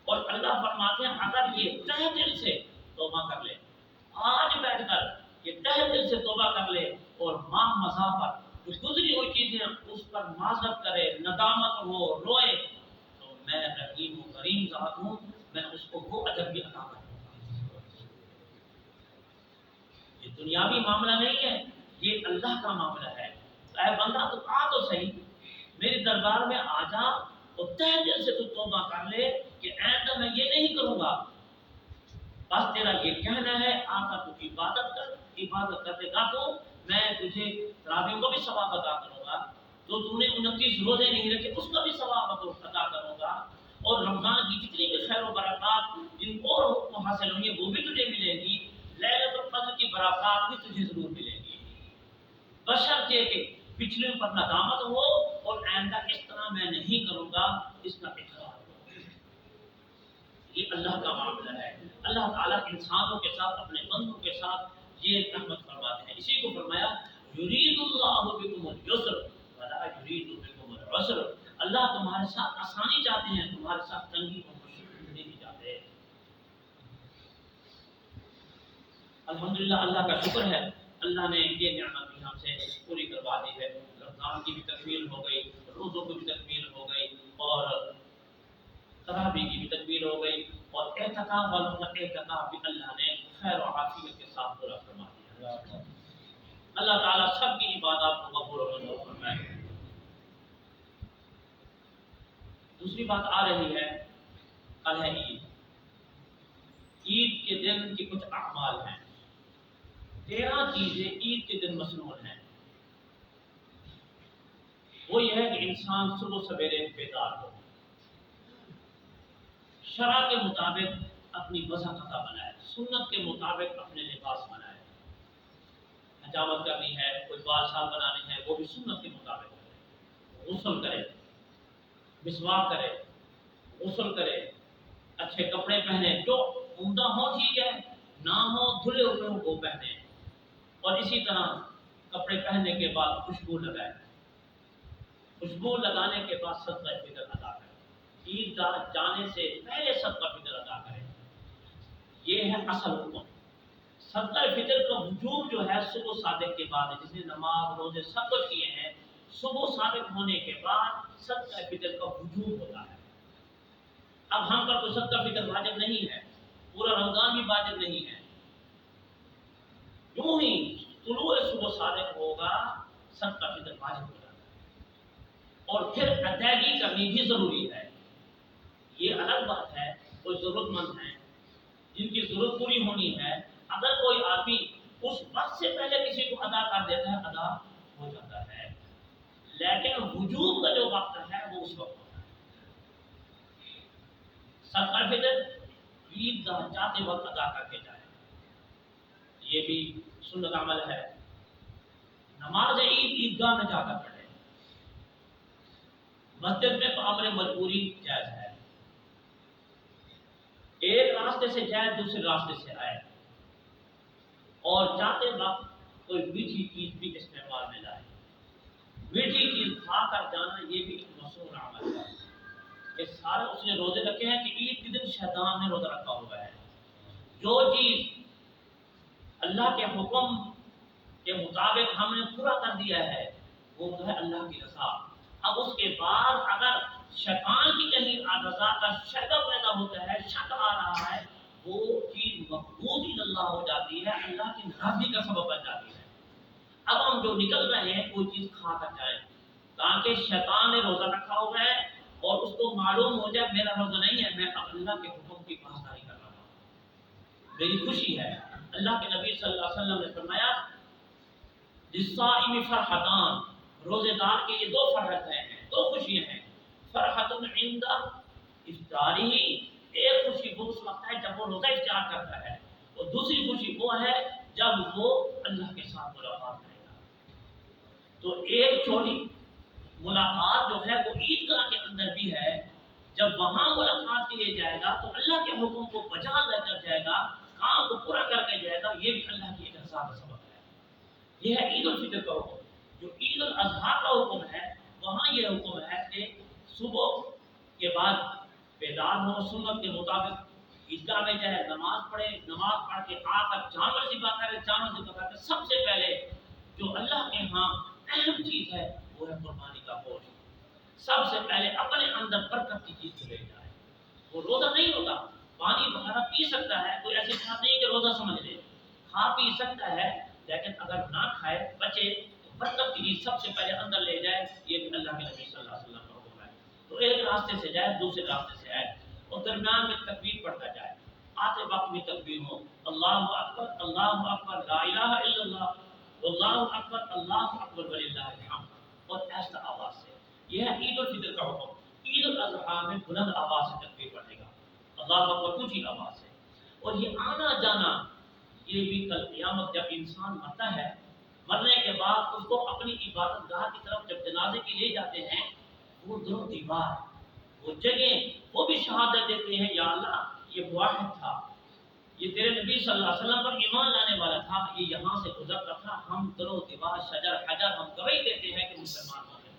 اور اللہ فرماتے ہیں اگر یہ تہ دل سے توبہ کر لے، آج بیٹھ کر یہ تہ دل سے توبہ کر لے اور ماہ مزا پر جو گزری ہوئی چیزیں اس پر معذرت کرے، ندامت ہو، روئے، تو میں رحیم و کریم ذات ہوں، میں اس کو وہ اجر بھی عطا کروں گا۔ یہ دنیاوی معاملہ نہیں ہے، یہ اللہ کا معاملہ ہے۔ اے بندہ تو آ تو صحیح، میرے دربار میں آ جا اور تہ دل سے تو توبہ کر لے کہ آئندہ میں یہ نہیں کروں گا، بس تیرا یہ کہنا ہے آقا تجھ عبادت کرے گا تو میں تجھے تراویح کو بھی ثواب عطا کروں گا، تو تو نے 29 روزے نہیں رکھے اس کا بھی ثواب عطا کروں گا، اور رمضان کی جتنی بھی خیر و برکات جن اور حکم حاصل ہوں گے وہ بھی تجھے ملے گی، لیلۃ القدر کی برکات بھی تجھے ضرور ملے گی، بشرطے کہ پچھلے پر ندامت ہو اور آئندہ اس طرح میں نہیں کروں گا اس کا اقرار ہو۔ یہ اللہ کا معاملہ ہے۔ اللہ تعالیٰ انسانوں کے ساتھ اپنے بندوں کے ساتھ یہ رحمت فرماتے ہیں، اسی کو فرمایا یرید اللہ بکم الیسر ولا یرید بکم العسر، اللہ تمہارے ساتھ آسانی چاہتے ہیں، تمہارے ساتھ تنگی اور مشکل نہیں چاہتے۔ الحمدللہ اللہ کا شکر ہے، اللہ نے یہ نعمت بھی ہم سے پوری کروا دی ہے، رمضان کی بھی تکمیل ہو گئی، روزوں کی بھی تکمیل ہو گئی، اور تراویح کی بھی تکمیل ہو گئی، اور اعتکاف والوں کا اعتکاف بھی اللہ نے خیر و عافیت کے ساتھ پورا فرما دیا۔ اللہ تعالیٰ سب کی عبادات کو قبول و منظور فرمائے۔ دوسری بات آ رہی ہے، کل ہے عید۔ عید کے دن کی کچھ اعمال ہیں، 13 چیزیں عید کے دن مسنون ہیں۔ وہ یہ ہے کہ انسان صبح سویرے بیدار ہو، شرع کے مطابق اپنی وضاحت بنائے، سنت کے مطابق اپنے لباس بنائے، حجامت کرنی ہے، کوئی بال شال بنانی ہے وہ بھی سنت کے مطابق کرے، غسل کرے، مسواک کرے، غسل کرے، اچھے کپڑے پہنے، جو عمدہ ہو ٹھیک ہے، نہ ہو دھلے ہوئے ہو وہ پہنے، اور اسی طرح کپڑے پہننے کے بعد خوشبو لگائے، خوشبو لگانے کے بعد صدقہ فطر ادا کرے، عید گاہ جانے سے پہلے صدقہ فطر ادا کرے۔ یہ ہے اصل حکم۔ صدقہ فطر کا وجوب جو ہے صبح صادق کے بعد ہے، جس نے نماز روزے سب کچھ کیے ہیں، صبح صادق ہونے کے بعد صدقہ فطر کا وجوب ہوتا ہے۔ اب ہم پر تو صدقہ فطر واجب نہیں ہے، پورا رمضان بھی واجب نہیں ہے، یوں ہی طلوع صبح صادق ہوگا صدقہ فطر واجب ہو جاتا ہے، اور پھر ادائیگی کرنی بھی ضروری ہے۔ یہ الگ بات ہے، کوئی ضرورت مند ہیں جن کی ضرورت پوری ہونی ہے، اگر کوئی آدمی اس وقت سے پہلے کسی کو ادا کر دیتا ہے ادا ہو جاتا ہے، لیکن وجوب کا جو وقت ہے وہ اس وقت ہوتا ہے۔ صدقہ فطر عید گاہ جاتے وقت ادا کر کے جائے، یہ بھی سنت عمل ہے۔ نماز عید عیدگاہ میں جا کر پڑھے، مسجد میں تو امر مجبوری جائز ہے، ایک راستے سے جائے دوسرے راستے سے آئے، اور جاتے وقت کوئی میٹھی چیز بھی استعمال میں لائے، میٹھی چیز کھا کر جانا یہ بھی مسنون عمل ہے۔ کہ سارے اس نے روزے رکھے ہیں کہ عید کے دن شیطان نے روزہ رکھا ہوا ہے، جو چیز اللہ کے حکم کے مطابق ہم نے پورا کر دیا ہے وہ تو ہے اللہ کی رضا۔ اب اس کے بعد اگر شیطان کی کہیں رضا کا شک پیدا ہوتا ہے، شک آ رہا ہے، وہ چیز مقبول اللہ ہو جاتی ہے، اللہ کی ناراضگی کا سبب بن جاتی ہے۔ اب ہم جو نکل رہے ہیں کوئی چیز کھا کر جائیں، تاکہ شیطان نے روزہ رکھا ہوا ہے اور اس کو معلوم ہو جائے میرا روزہ نہیں ہے، میں اب اللہ کے حکم کی پاسداری کر رہا ہوں، میری خوشی ہے۔ اللہ کے نبی صلی اللہ علیہ وسلم نے فرمایا للصائم فرحتان، روزے دار کے یہ دو فرحتیں ہیں، دو خوشیاں ہیں، فرحت عند افطارہ، ایک خوشی وہ اس وقت ہے جب وہ روزہ افطار کرتا ہے، اور دوسری خوشی وہ ہے جب وہ اللہ کے ساتھ ملاقات کرے گا۔ تو ایک چھوٹی ملاقات جو ہے وہ عید گاہ کے اندر بھی ہے، جب وہاں ملاقات کے لیے جائے گا تو اللہ کے حکم کو بجا لے کر جائے گا، کام کو پورا کر کے جائے گا، یہ بھی اللہ کی رضا کا سبب ہے۔ یہ ہے عید الفطر کا حکم۔ جو عید الاضحیٰ کا حکم ہے وہاں یہ حکم ہے کہ صبح کے بعد بیدار ہو، سنت کے مطابق عیدگاہ میں جائے، نماز پڑھے، نماز پڑھ کے آ کر جانور ذبح کرے، جانور ذبح کر کے سب سے پہلے جو اللہ کے ہاں اہم چیز ہے وہ ہے قربانی کا گوشت، سب سے پہلے اپنے اندر برکت کی چیز لے جائے۔ وہ روزہ نہیں ہوتا، پانی وغیرہ پی سکتا ہے، کوئی ایسی بات نہیں کہ روزہ سمجھ لے، کھا پی سکتا ہے، لیکن اگر نہ کھائے بچے تو برکت کی چیز سب سے پہلے اندر لے جائے، یہ بھی اللہ کے نبی صلی اللہ علیہ وسلم کا حکم ہے۔ تو ایک راستے سے جائے دوسرے راستے سے آئے، اور درمیان میں تکبیر پڑھتا جائے، آتے وقت بھی تکبیر ہو، اللہ اکبر لا الہ الا اللہ، اللہ اکبر وللہ الحمد، اور ایسا آواز سے۔ یہ ہے عید الفطر کا حکم۔ عید الاضحیٰ میں بلند آواز سے تکبیر پڑھے گا، اللہ اکبر اونچی آواز سے۔ اور یہ آنا جانا، یہ بھی کل قیامت جب انسان مرتا ہے، مرنے کے بعد اس کو اپنی عبادت گاہ کی طرف جب جنازے کے لے جاتے ہیں، وہ دونوں دیوار، وہ جگہ، وہ بھی شہادت دیتے ہیں، یا اللہ یہ واحد تھا، یہ تیرے نبی صلی اللہ علیہ وسلم پر ایمان لانے والا تھا، یہ یہاں سے گزرتا تھا، ہم درو دیوار شجر حجر ہم گواہی دیتے ہیں کہ مسلمان ہو گئے۔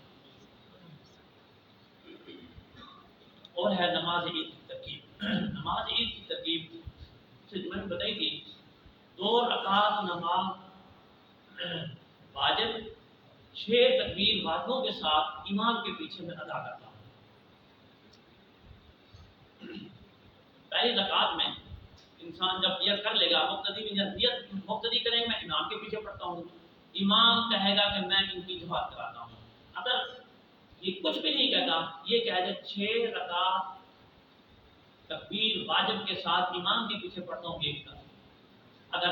اور ہے نماز عید کی ترکیب۔ نماز عید کی ترکیب سے میں نے بتائی تھی، 2 رکعت نماز واجب 6 تکبیر واجبوں کے ساتھ امام کے پیچھے میں ادا کرتا ہوں۔ پہلی رکعت میں انسان جب نیت کر لے گا، مقتدی کریں گے، میں امام کے پیچھے پڑھتا ہوں، امام کہے گا کہ میں ان کی جماعت کراتا ہوں۔ اگر یہ کچھ بھی نہیں کہتا، یہ کہہ دے 6 رکعت تکبیر واجب کے ساتھ امام کے پیچھے پڑھتا ہوں، یہ بھی کرتا ہوں۔ اگر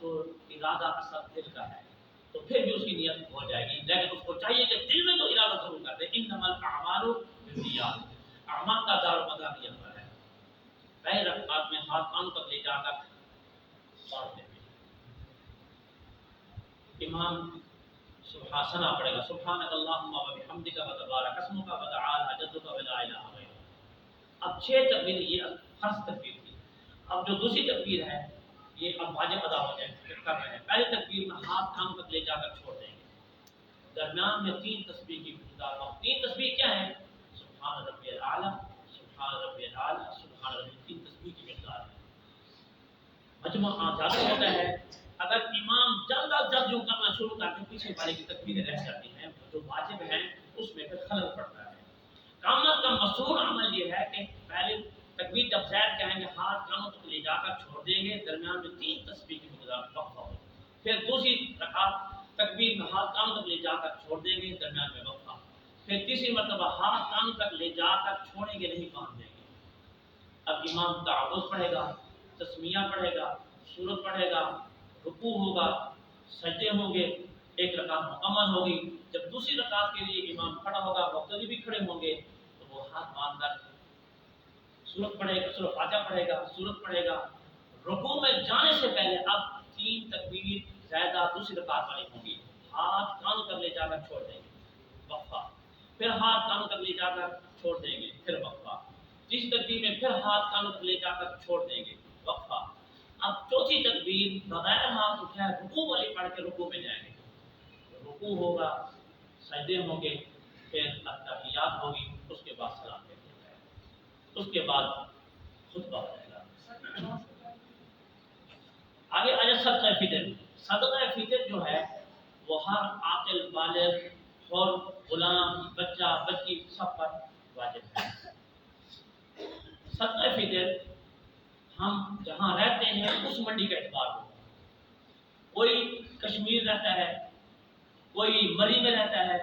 تو ارادہ اصل دل کا ہے، تو پھر بھی اس کی نیت ہو جائے گی، لیکن اس کو چاہیے کہ دل میں تو ارادہ ضرور کر دے۔ انما الاعمال بالنیات، اعمال کا دار و مدار نیت پر ہے۔ پہلے رکعت میں ہاتھ کان تک لے جا کر پڑھتے ہیں، امام سبحان ثنا پڑھے گا، سبحانک اللہم و بحمدک و تبارک اسمک و تعالی جدک و لا الہ غیرک۔ اب 6 تکبیر یہ فرض تکبیر تھی، اب جو دوسری تکبیر ہے یہ اب واجب ادا ہو جائے کر رہے ہیں۔ پہلی تکبیر میں ہاتھ کان تک لے جا کر چھوڑ دیں گے، درمیان میں 3 تسبیح کی مقدار ہو۔ 3 تسبیح کیا ہے؟ سبحان ربی الاعلی، سبحان ربی الاعلی، سبحان ربی، 3 تسبیح کی مقدار ہے۔ مجموع زیادہ ہوتا ہے، اگر امام جلد از جلد جو کرنا شروع کرتے ہیں، پیچھے والے کی تکبیریں رہ جاتی ہیں، جو واجب ہیں اس میں پھر خلل پڑتا ہے۔ کم از کم مشہور عمل یہ ہے کہ پہلے تکبیر جب زید کہیں گے، ہاتھ کانوں تک لے جا کر چھوڑ دیں گے، درمیان میں 3 تسبیح کی مقدار وقفہ ہو، پھر دوسری رکعت تکبیر میں ہاتھ کانوں تک لے جا کر چھوڑ دیں گے، درمیان میں وقفہ، پھر تیسری مرتبہ ہاتھ کانوں تک لے جا کر چھوڑیں گے، نہیں باندھ دیں گے۔ اب امام تعوذ پڑھے گا، تسمیہ پڑھے گا، سورت پڑھے گا، رکوع ہوگا، سجدے ہوں گے، ایک رکعت مکمل ہوگی۔ جب دوسری رکعت کے لیے امام کھڑا ہوگا، مقتدی بھی کھڑے ہوں گے، تو وہ ہاتھ باندھ کر سورت پڑھے گا، سورہ فاتحہ پڑھے گا، سورت پڑھے گا۔ رکوع میں جانے سے پہلے اب 3 تکبیر زیادہ دوسری رکعت والی ہوں گی، ہاتھ کانوں تک لے جا کر چھوڑ دیں گے، وقفہ، پھر ہاتھ کانوں تک لے جا کر چھوڑ دیں گے، پھر وقفہ، تیسری تکبیر میں پھر ہاتھ کانوں تک لے جا کر چھوڑ دیں گے، وقفہ۔ اب چوتھی تکبیر بغیر ہاتھ اٹھائے رکوع والی پڑھ کے رکوع میں جائیں گے، رکوع ہوگا، سجدے ہوں گے، پھر تحیات ہوگی، اس کے بعد سلام پھیر دیا جائے گا، اس کے بعد خطبہ ہو جائے گا۔ آگے آ جائے صدقہ فطر۔ صدقہ فطر جو ہے وہ ہر عاقل بالغ اور غلام، بچہ بچی سب پر واجب ہے۔ صدقہ فطر ہم جہاں رہتے ہیں اس منڈی کا اعتبار ہوگا، کوئی کشمیر رہتا ہے، کوئی مری میں رہتا ہے،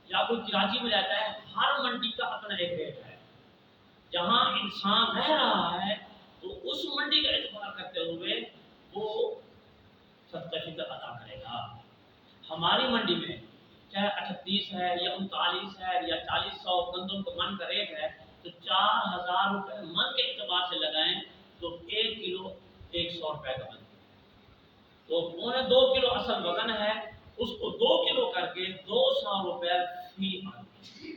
یا کوئی کراچی میں رہتا ہے، ہر منڈی کا اپنا ایک ریٹ ہے۔ جہاں انسان رہ رہا ہے تو اس منڈی کا اعتبار کرتے ہوئے وہ صدقہ فطر ادا کرے گا۔ ہماری منڈی میں چاہے 38 ہے یا 39 ہے یا 4000 گندم کا من کا ریٹ ہے، تو 4000 روپے من کے اعتبار سے لگائیں تو 1 کلو 100 روپے کا بن، تو 2 کلو اصل وزن ہے، اس کو 2 کلو کر کے 200 روپے فی آدمی،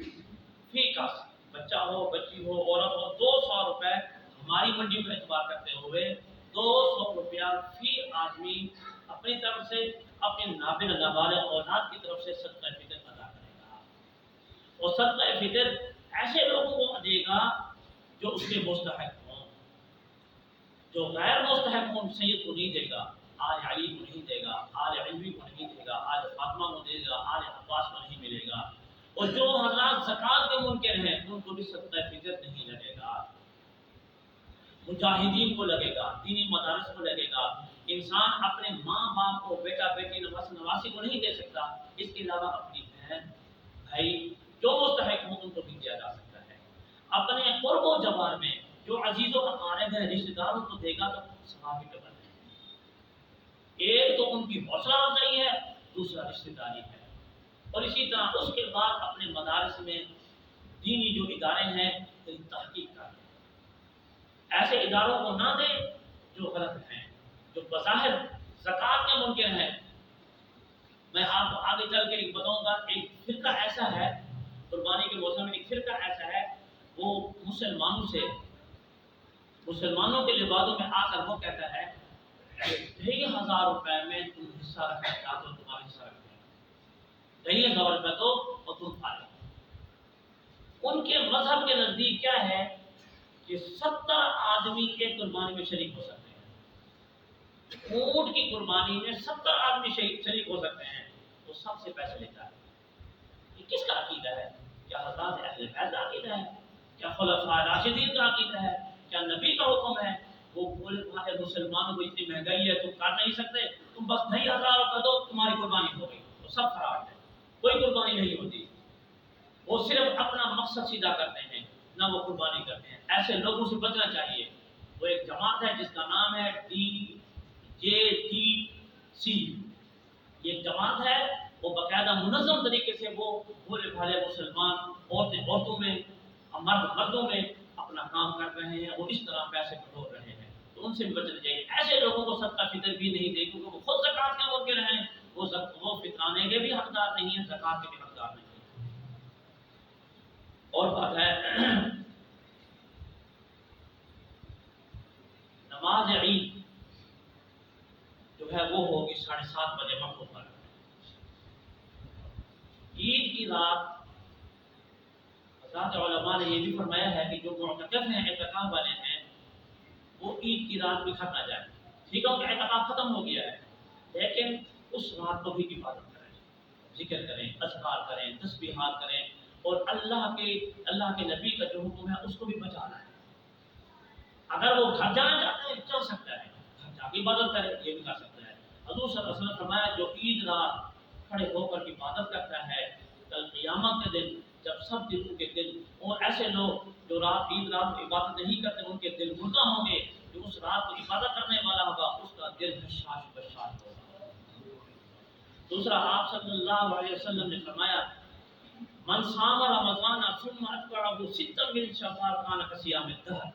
فی کا بچہ ہو بچی ہو عورت ہو، 200 روپے ہماری منڈی میں اعتبار کرتے ہوئے 200 روپیہ فی آدمی اپنی طرف سے اپنے نابینا نابالغ اولاد کی طرف سے صدقہ فطر ادا کرے گا۔ اور صدقہ فطر ایسے لوگوں کو دے گا جو اس کے مستحق ہوں، جو غیر مستحق ہوں سید کو نہیں دے گا، آل علی کو نہیں دے گا، آل علوی کو نہیں دے گا، آل فاطمہ کو دے گا، آل عباس کو نہیں ملے گا۔ اور جو حضرات زکوٰۃ کے منکر ہیں ان کو بھی صدقہ فطر نہیں لگے گا، مجاہدین کو لگے گا، دینی مدارس کو لگے گا۔ انسان اپنے ماں باپ کو، بیٹا بیٹی نواس نواسی کو نہیں دے سکتا، اس کے علاوہ اپنی بہن بھائی جو مستحق ہوں ان کو بھی دیا جا سکتا ہے۔ اپنے قرب و جوار میں جو عزیز و اقارب ہے رشتہ داروں کو دے گا تو ثواب بھی ڈبل ہے۔ ایک تو ان کی حوصلہ افزائی ہے، دوسرا رشتہ داری ہے۔ اور اسی طرح اس کے بعد اپنے مدارس میں دینی جو ادارے ہیں ان کی تحقیق کریں، ایسے اداروں کو نہ دیں جو غلط ہیں، جو بظاہر زکوٰۃ کے منکر ہیں۔ میں آپ کو آگے چل کے بتاؤں گا، ایک فرقہ ایسا ہے قربانی کے موسم میں، ایک فرقہ ایسا ہے وہ مسلمانوں کے لبادوں میں آ کر وہ کہتا ہے کہ 2,500 روپے میں تم حصہ رکھنا چاہتے ہو، تمہارا حصہ رکھتے ہیں، 2,500 روپے دو اور تم کھا لو۔ ان کے مذہب کے نزدیک کیا ہے کہ 70 آدمی ایک قربانی میں شریک ہو سکتے ہیں، اونٹ کی قربانی میں 70 آدمی شریک ہو سکتے ہیں، وہ سب سے پیسے لیتا ہے۔ یہ کس کا عقیدہ ہے؟ کیا حضرات اہل بیت کا عقیدہ ہے؟ کیا خلفاء راشدین کا عقیدہ ہے؟ کیا نبی کا حکم ہے؟ وہ بولے مسلمانوں کو اتنی مہنگائی ہے تم کر نہیں سکتے، تم بس 2,500 روپے دو تمہاری قربانی ہو گئی، تو سب خراب ہے، کوئی قربانی نہیں ہوتی۔ وہ صرف اپنا مقصد سیدھا کرتے ہیں، نہ وہ قربانی کرتے ہیں۔ ایسے لوگوں سے بچنا چاہیے۔ وہ ایک جماعت ہے جس کا نام ہے DJTC، یہ جماعت ہے، وہ باقاعدہ منظم طریقے سے وہ بھولے بھالے مسلمان عورتیں عورتوں میں، مرد مردوں میں اپنا کام کر رہے ہیں، وہ اس طرح پیسے بٹور رہے ہیں، تو ان سے بھی بچنا چاہیے۔ ایسے لوگوں کو صدقہ فطر بھی نہیں دے، کیونکہ وہ خود زکوٰۃ کے منکر ہیں، وہ فطرانے کے بھی حقدار نہیں ہیں، زکوٰۃ کے بھی حقدار نہیں ہیں۔ اور بات ہے نماز عید جو ہے وہ ہوگی 7:30 بجے مکہ پر۔ عید کی رات حضرات علماء نے یہ بھی فرمایا ہے کہ جو معتکف ہیں، اعتکاف والے ہیں، وہ عید کی رات بھی کھا نہ جائیں۔ ٹھیک ہے کہ اعتکاف ختم ہو گیا ہے، لیکن اس رات کو بھی عبادت کریں، ذکر کریں، اذکار کریں، تسبیحات کریں، اور اللہ کے نبی کا جو حکم ہے اس کو بھی بچانا ہے۔ اگر وہ گھر جانا چاہتے ہیں چل سکتا ہے، گھر جا کے عبادت کرے، یہ بھی کر سکتا ہے۔ حضور صلی اللہ علیہ وسلم نے فرمایا جو عید رات کھڑے ہو کر عبادت کرتا ہے، کل قیامت کے دن جب سب دنوں کے دن، اور ایسے لوگ جو عید رات کو عبادت نہیں کرتے ان کے دل مردہ ہوں گے، جو اس رات کو عبادت کرنے والا ہوگا اس کا دل حشاش بشاش ہوگا۔ دوسرا، آپ صلی اللہ علیہ وسلم نے فرمایا من صام رمضان ثم اتبعه ستا من شوال کان کصیام الدہر،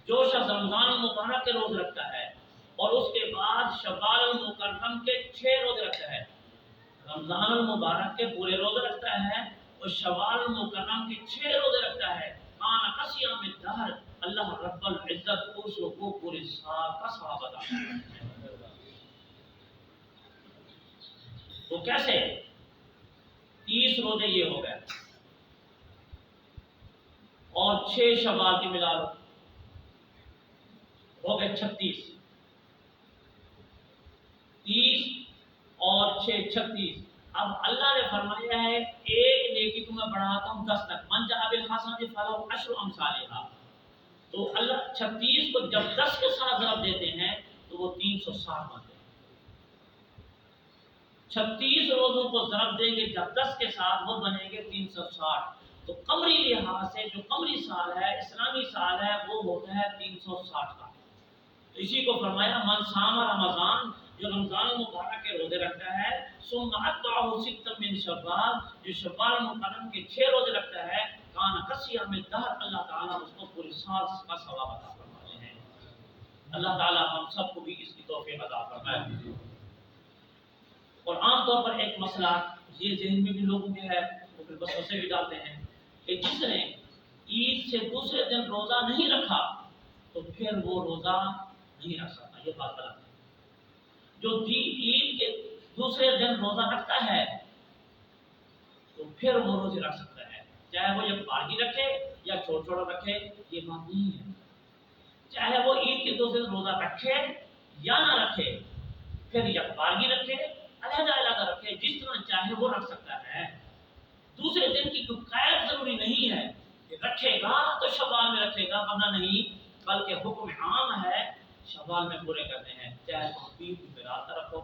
جو شخص رمضان المبارک کے روز رکھتا ہے اور اس کے بعد شوال المکرم کے 6 روزے رکھتا ہے، رمضان المبارک کے پورے روزے رکھتا ہے اور شوال المکرم کے 6 روزے رکھتا ہے، کان کصیام الدہر، اللہ رب العزت اس کو پورے سال کا ثواب عطا کرتا ہے۔ وہ کیسے؟ 30 روزے یہ ہو گئے اور 6 شوال کی ملا لو، ہو گئے 36، 30 اور 6 36۔ اب اللہ نے فرمایا ہے ایک نیکی کو میں بڑھاتا ہوں 10 تک، من جاء بالحسنۃ فلہ عشر امثالھا، تو اللہ 36 کو جب 10 کے ساتھ ضرب دیتے ہیں تو وہ 360 بنتے ہیں۔ 36 روزوں کو ضرب دیں گے جب 10 کے ساتھ وہ بنیں گے 360، تو قمری لحاظ سے جو قمری سال ہے، اسلامی سال ہے، وہ ہوتا ہے 360 کا۔ تو اسی کو فرمایا من صام رمضان، جو رمضان المبارک کے روزے رکھتا ہے، ثم اتبعه ستا من شوال، جو شوال المکرم کے 6 روزے رکھتا ہے، کان کصیام الدہر، اللہ تعالیٰ اس کو پورے سال کا ثواب عطا فرماتے ہیں۔ اللہ تعالیٰ ہم سب کو بھی اس کی توفیق عطا فرمائے۔ اور عام طور پر ایک مسئلہ یہ ذہن میں بھی لوگوں کے ہے، وہ پھر بس اسے بھی ڈالتے ہیں کہ جس نے عید سے دوسرے دن روزہ نہیں رکھا تو پھر وہ روزہ نہیں رکھ سکتا، یہ بات غلط ہے۔ جو عید کے دوسرے دن روزہ رکھتا ہے تو پھر وہ روزے رکھ سکتا ہے، چاہے وہ یکبارگی رکھے یا چھوڑ چھوڑ رکھے، یہ بات نہیں ہے۔ چاہے وہ عید کے دوسرے دن روزہ رکھے یا نہ رکھے، پھر یکبارگی رکھے، علیحدہ علیحدہ رکھے، جس طرح چاہے وہ رکھ سکتا ہے۔ دوسرے دن کی کوئی قید ضروری نہیں ہے کہ رکھے گا تو شوال میں رکھے گا ورنہ نہیں، بلکہ حکم عام ہے شوال میں پورے کرنے ہیں، چاہے تم 20 جمعرات کا رکھو،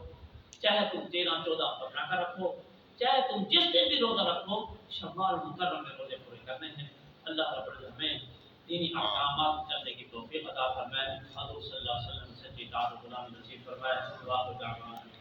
چاہے تم 13 14 15 کا رکھو، چاہے تم جس دن بھی روزہ رکھو، شوال مکرم میں روزے پورے کرنے ہیں۔ اللہ اللہ رب العزت ہمیں دینی احکامات چلنے کی توفیق عطا فرمائے، حضور صلی اللہ علیہ وسلم سے اطاعت و غلامی نصیب فرمائے۔